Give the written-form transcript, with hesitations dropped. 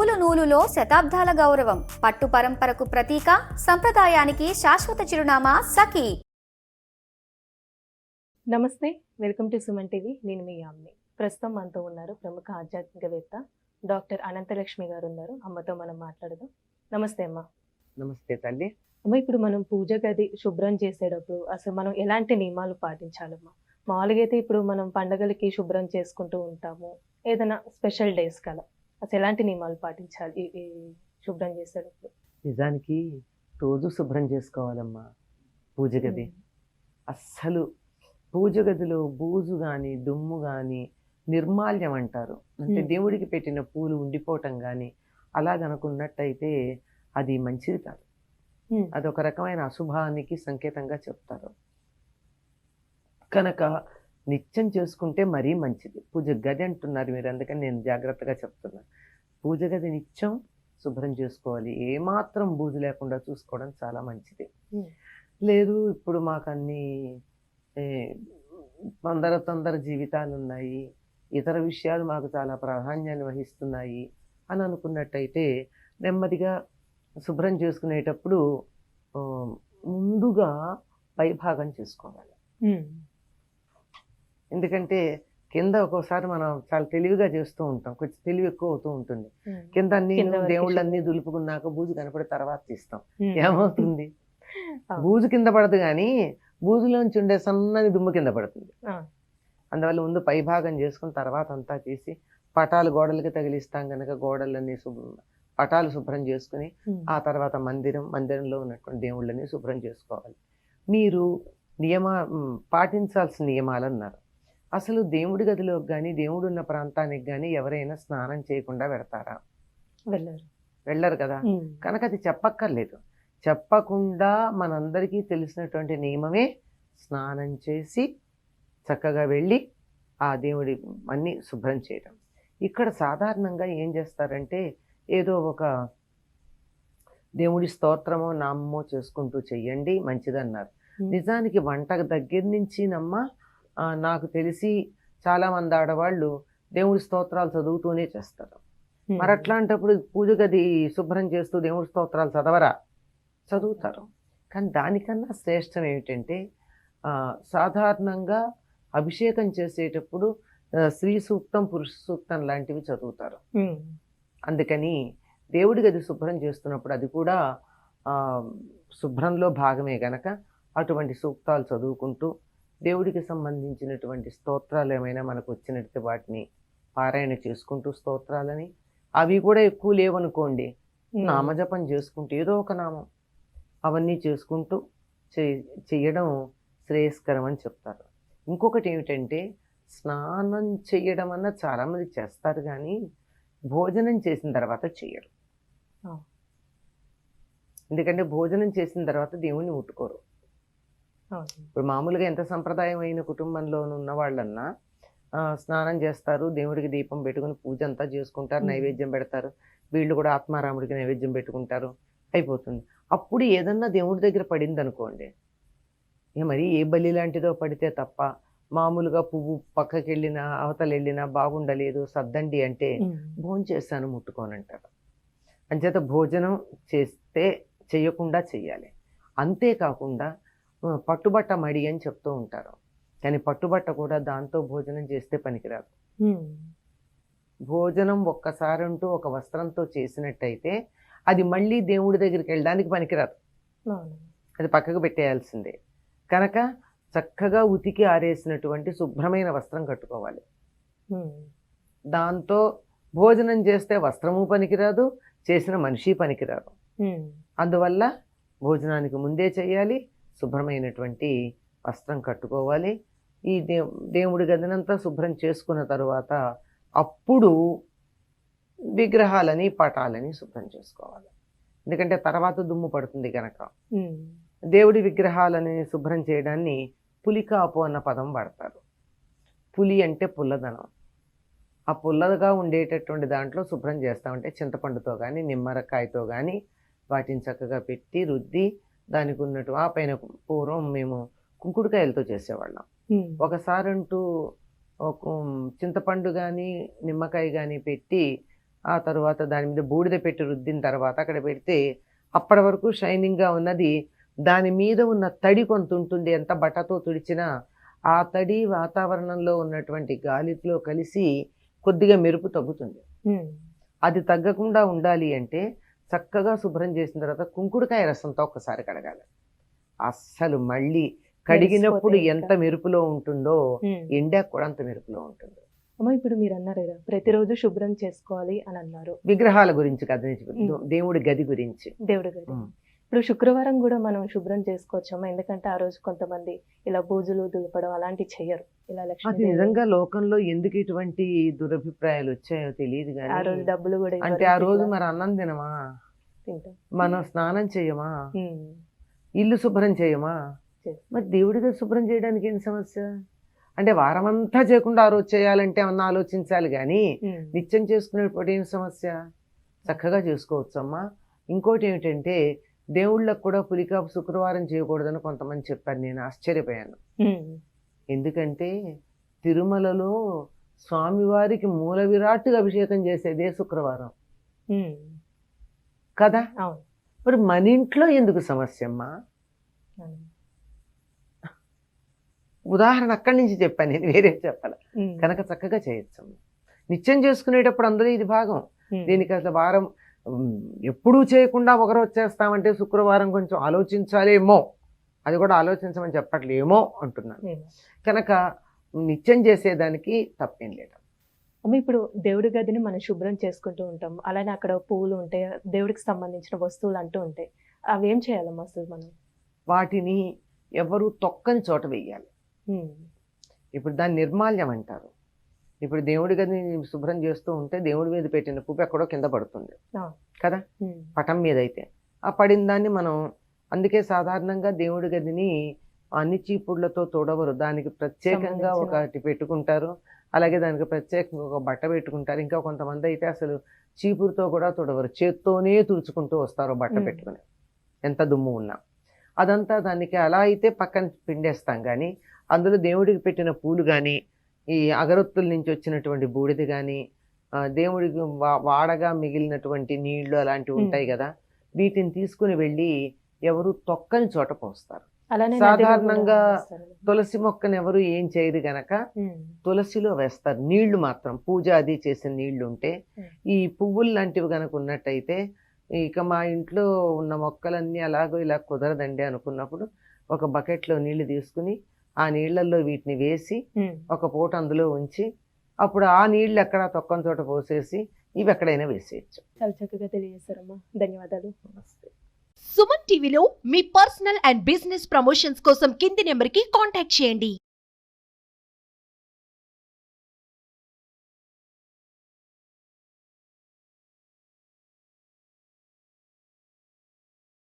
నూలు నూలులో శతాబ్దాల గౌరవం, పట్టు పరంపరకు ప్రతీక, సంప్రదాయానికి శాశ్వత చిరునామా సఖీ. నమస్తే, వెల్కమ్ టు సుమన్ టీవీ. నేను మీ యామ్ని. ప్రస్తుతం మనతో ఉన్నారు ప్రముఖ ఆధ్యాత్మికవేత్త డాక్టర్ అనంతలక్ష్మి గారు ఉన్నారు. అమ్మతో మనం మాట్లాడదాం. నమస్తే అమ్మ. నమస్తే తల్లి. అమ్మ, ఇప్పుడు మనం పూజ గది శుభ్రం చేసేటప్పుడు అసలు మనం ఎలాంటి నియమాలు పాటించాలమ్మా? మామూలుగా అయితే ఇప్పుడు మనం పండగలకి శుభ్రం చేసుకుంటూ ఉంటాము, ఏదైనా స్పెషల్ డేస్ కదా, అసలు ఎలాంటి నియమాలు పాటించాలి ఈ శుభ్రం చేసేటప్పుడు? నిజానికి రోజు శుభ్రం చేసుకోవాలమ్మా పూజ గది. అస్సలు పూజ గదిలో బూజు కానీ దుమ్ము కానీ నిర్మాల్యం అంటారు, అంటే దేవుడికి పెట్టిన పూలు ఉండిపోవటం కానీ అలా గనుకున్నట్టయితే అది మంచిది కాదు. అదొక రకమైన అశుభానికి సంకేతంగా చెప్తారు. కనుక నిత్యం చేసుకుంటే మరీ మంచిది. పూజ గది అంటున్నారు మీరు, అందుకని నేను జాగ్రత్తగా చెప్తున్నాను. పూజ గది నిత్యం శుభ్రం చేసుకోవాలి. ఏమాత్రం బూజు లేకుండా చూసుకోవడం చాలా మంచిది. లేదు ఇప్పుడు మాకు అన్ని తొందర జీవితాలు ఉన్నాయి, ఇతర విషయాలు మాకు చాలా ప్రాధాన్యాన్ని వహిస్తున్నాయి అని అనుకున్నట్టయితే నెమ్మదిగా శుభ్రం చేసుకునేటప్పుడు ముందుగా పైభాగం చేసుకోవాలి. ఎందుకంటే కింద ఒక్కోసారి మనం చాలా తెలివిగా చేస్తూ ఉంటాం, కొంచెం తెలివి ఎక్కువ అవుతూ ఉంటుంది. కింద అన్ని దేవుళ్ళన్నీ దులుపుకున్నాక బూజు కనపడి తర్వాత తీస్తాం. ఏమవుతుంది, బూజు కింద పడదు కానీ బూజులోంచి ఉండే సన్నని దుమ్ము కింద పడుతుంది. అందువల్ల ముందు పైభాగం చేసుకుని తర్వాత అంతా చేసి పటాలు గోడలకి తగిలిస్తాం కనుక గోడలన్నీ పటాలు శుభ్రం చేసుకుని ఆ తర్వాత మందిరంలో ఉన్నటువంటి దేవుళ్ళని శుభ్రం చేసుకోవాలి. మీరు పాటించాల్సిన నియమాలు అన్నారు. అసలు దేవుడి గదిలోకి కానీ దేవుడు ఉన్న ప్రాంతానికి కానీ ఎవరైనా స్నానం చేయకుండా వెడతారా? వెళ్ళరు కదా. కనుక అది చెప్పక్కర్లేదు. చెప్పకుండా మనందరికీ తెలిసినటువంటి నియమమే స్నానం చేసి చక్కగా వెళ్ళి ఆ దేవుడి అన్ని శుభ్రం చేయడం. ఇక్కడ సాధారణంగా ఏం చేస్తారంటే ఏదో ఒక దేవుడి స్తోత్రమో నామమో చేసుకుంటూ చెయ్యండి మంచిదన్నారు. నిజానికి వంట దగ్గర నుంచి నాకు తెలిసి చాలా మంది ఆడవాళ్ళు దేవుడి స్తోత్రాలు చదువుతూనే చేస్తారు. మరి అట్లాంటప్పుడు పూజ గది శుభ్రం చేస్తూ దేవుడి స్తోత్రాలు చదవరా? చదువుతారు. కానీ దానికన్నా శ్రేష్టం ఏమిటంటే సాధారణంగా అభిషేకం చేసేటప్పుడు స్త్రీ సూక్తం పురుష సూక్తం లాంటివి చదువుతారు. అందుకని దేవుడి గది శుభ్రం చేస్తున్నప్పుడు అది కూడా శుభ్రంలో భాగమే గనక అటువంటి సూక్తాలు చదువుకుంటూ దేవుడికి సంబంధించినటువంటి స్తోత్రాలు ఏమైనా మనకు వచ్చినట్టు వాటిని పారాయణ చేసుకుంటూ స్తోత్రాలని, అవి కూడా ఎక్కువ లేవనుకోండి, నామజపం చేసుకుంటూ ఏదో ఒక నామం అవన్నీ చేసుకుంటూ చెయ్యడం శ్రేయస్కరం అని చెప్తారు. ఇంకొకటి ఏమిటంటే స్నానం చేయడం అన్న చాలామంది చేస్తారు కానీ భోజనం చేసిన తర్వాత చెయ్యరు. ఎందుకంటే భోజనం చేసిన తర్వాత దేవుణ్ణి ముట్టుకోరు. ఇప్పుడు మామూలుగా ఎంత సంప్రదాయమైన కుటుంబంలో ఉన్న వాళ్ళన్నా స్నానం చేస్తారు, దేవుడికి దీపం పెట్టుకుని పూజ అంతా చేసుకుంటారు, నైవేద్యం పెడతారు, వీళ్ళు కూడా ఆత్మారాముడికి నైవేద్యం పెట్టుకుంటారు, అయిపోతుంది. అప్పుడు ఏదన్నా దేవుడి దగ్గర పడింది అనుకోండి, మరి ఏ బలి లాంటిదో పడితే తప్ప మామూలుగా పువ్వు పక్కకి వెళ్ళినా అవతల వెళ్ళినా బాగుండలేదు సర్దండి అంటే భోంచేస్తాను ముట్టుకోనంటారు. అంచేత భోజనం చేయకుండా చెయ్యాలి. అంతేకాకుండా పట్టుబట్ట మడి అని చెప్తూ ఉంటారు, కానీ పట్టుబట్ట కూడా దాంతో భోజనం చేస్తే పనికిరాదు. భోజనం ఒక్కసారి అంటూ ఒక వస్త్రంతో చేసినట్టయితే అది మళ్ళీ దేవుడి దగ్గరికి వెళ్ళడానికి పనికిరాదు, అది పక్కకు పెట్టేయాల్సిందే. కనుక చక్కగా ఉతికి ఆరేసినటువంటి శుభ్రమైన వస్త్రం కట్టుకోవాలి. దాంతో భోజనం చేస్తే వస్త్రము పనికిరాదు, చేసిన మనిషి పనికిరాదు. అందువల్ల భోజనానికి ముందే చేయాలి, శుభ్రమైనటువంటి వస్త్రం కట్టుకోవాలి. ఈ దేవుడి గదినంతా శుభ్రం చేసుకున్న తరువాత అప్పుడు విగ్రహాలని పటాలని శుభ్రం చేసుకోవాలి. ఎందుకంటే తర్వాత దుమ్ము పడుతుంది కనుక. దేవుడి విగ్రహాలని శుభ్రం చేయడాన్ని పులికాపు అన్న పదం వాడతారు. పులి అంటే పుల్లదనం. ఆ పుల్లగా ఉండేటటువంటి దాంట్లో శుభ్రం చేస్తామంటే చింతపండుతో కానీ నిమ్మరకాయతో కానీ వాటిని చక్కగా పెట్టి రుద్ది దానికి ఉన్నట్టు ఆ పైన పూర్వం మేము కుంకుడుకాయలతో చేసేవాళ్ళం. ఒకసారి అంటూ చింతపండు కానీ నిమ్మకాయ కానీ పెట్టి ఆ తర్వాత దాని మీద బూడిద పెట్టి రుద్దిన తర్వాత అక్కడ పెడితే అప్పటి వరకు షైనింగ్గా ఉన్నది దాని మీద ఉన్న తడి కొంత ఉంటుంది, ఎంత బట్టతో తుడిచినా ఆ తడి వాతావరణంలో ఉన్నటువంటి గాలిలో కలిసి కొద్దిగా మెరుపు తగ్గుతుంది. అది తగ్గకుండా ఉండాలి అంటే చక్కగా శుభ్రం చేసిన తర్వాత కుంకుడుకాయ రసంతో ఒక్కసారి కడగాలి. అస్సలు మళ్ళీ కడిగినప్పుడు ఎంత మెరుపులో ఉంటుందో ఎండాక కూడా అంత మెరుపులో ఉంటుంది. అమ్మ ఇప్పుడు మీరు అన్నారు కదా ప్రతిరోజు శుభ్రం చేసుకోవాలి అని అన్నారు. విగ్రహాల గురించి కదా, దేవుడి గది గురించి. దేవుడి గది ఇప్పుడు శుక్రవారం కూడా మనం శుభ్రం చేసుకోవచ్చమ్మా, ఎందుకంటే ఆ రోజు కొంతమంది ఇలా బూజులు దులపడం అలాంటివి చెయ్యరు. ఇలా అది లక్ష్మీ నిజంగా లోకంలో ఎందుకు ఇటువంటి దురభిప్రాయాలు వచ్చాయో తెలియదు ఆ కానీ రోజు డబ్బులు కూడా అంటే ఆ రోజు మరి అన్నం తినమా, తింటాం. మనం స్నానం చేయమా, ఇల్లు శుభ్రం చేయమా, మరి దేవుడిగా శుభ్రం చేయడానికి ఏం సమస్య? అంటే వారమంతా చేయకుండా ఆ రోజు చేయాలంటే ఏమన్నా ఆలోచించాలి కానీ నిత్యం చేసుకునేటప్పుడు ఏం సమస్య? చక్కగా చేసుకోవచ్చమ్మా. ఇంకోటి ఏమిటంటే దేవుళ్ళకు కూడా పులికాపు శుక్రవారం చేయకూడదని కొంతమంది చెప్పారు. నేను ఆశ్చర్యపోయాను. ఎందుకంటే తిరుమలలో స్వామివారికి మూల విరాట్టుగా అభిషేకం చేసేదే శుక్రవారం కదా. మరి మన ఇంట్లో ఎందుకు సమస్య అమ్మా? ఉదాహరణ అక్కడి నుంచి చెప్పాను, నేను వేరే చెప్పాలి. కనుక చక్కగా చేయొచ్చమ్మా. నిత్యం చేసుకునేటప్పుడు అందులో ఇది భాగం. దీనికి అసలు వారం ఎప్పుడూ చేయకుండా ఒకరు వచ్చేస్తామంటే శుక్రవారం కొంచెం ఆలోచించాలేమో, అది కూడా ఆలోచించమని చెప్పట్లేమో అంటున్నాను. కనుక నిత్యం చేసేదానికి తప్పేం లేదు. అమ్మ ఇప్పుడు దేవుడి గదిని మనం శుభ్రం చేసుకుంటూ ఉంటాం, అలానే అక్కడ పువ్వులు ఉంటాయి, దేవుడికి సంబంధించిన వస్తువులు అంటూ ఉంటాయి. అవి ఏం చేయాలమ్మా అసలు మనం? వాటిని ఎవరు తొక్కని చోట వేయాలి. ఇప్పుడు దాన్ని నిర్మాల్యం అంటారు. ఇప్పుడు దేవుడి గదిని శుభ్రం చేస్తూ ఉంటే దేవుడి మీద పెట్టిన పువ్వు ఎక్కడో కింద పడుతుంది కదా, పటం మీద అయితే ఆ పడిన దాన్ని మనం, అందుకే సాధారణంగా దేవుడి గదిని అన్ని చీపుళ్లతో తొడవరు, దానికి ప్రత్యేకంగా ఒకటి పెట్టుకుంటారు. అలాగే దానికి ప్రత్యేకంగా ఒక బట్ట పెట్టుకుంటారు. ఇంకా కొంతమంది అయితే అసలు చీపురుతో కూడా తొడవరు, చేత్తోనే తుడుచుకుంటూ వస్తారు బట్ట పెట్టుకుని, ఎంత దుమ్ము ఉన్నా. అదంతా దానికి అలా అయితే పక్కన పిండేస్తాం. కానీ అందులో దేవుడికి పెట్టిన పూలు కానీ, ఈ అగరొత్తుల నుంచి వచ్చినటువంటి బూడిద కానీ, దేవుడికి వాడగా మిగిలినటువంటి నీళ్లు అలాంటివి ఉంటాయి కదా, వీటిని తీసుకుని వెళ్ళి ఎవరు తొక్కని చోట పోస్తారు. సాధారణంగా తులసి మొక్కను ఎవరు ఏం చేయరు గనక తులసిలో వేస్తారు నీళ్లు మాత్రం. పూజ అది చేసిన నీళ్లు ఉంటే, ఈ పువ్వులు లాంటివి కనుక ఉన్నట్టయితే, ఇక మా ఇంట్లో ఉన్న మొక్కలన్నీ అలాగో ఇలా కుదరదండి అనుకున్నప్పుడు ఒక బకెట్లో నీళ్లు తీసుకుని ఆ నీళ్లలో వీటిని వేసి ఒక పూట అందులో ఉంచి, అప్పుడు ఆ నీళ్లు ఎక్కడ తొక్కని చోట పోసేసి ఇవి ఎక్కడైనా వేసేయచ్చు. చాలా చక్కగా తెలియజేశారమ్మా, ధన్యవాదాలు. సుమన్ టీవీలో మీ పర్సనల్ అండ్ బిజినెస్ ప్రమోషన్స్ కోసం కింది నెంబర్కి కాంటాక్ట్ చేయండి.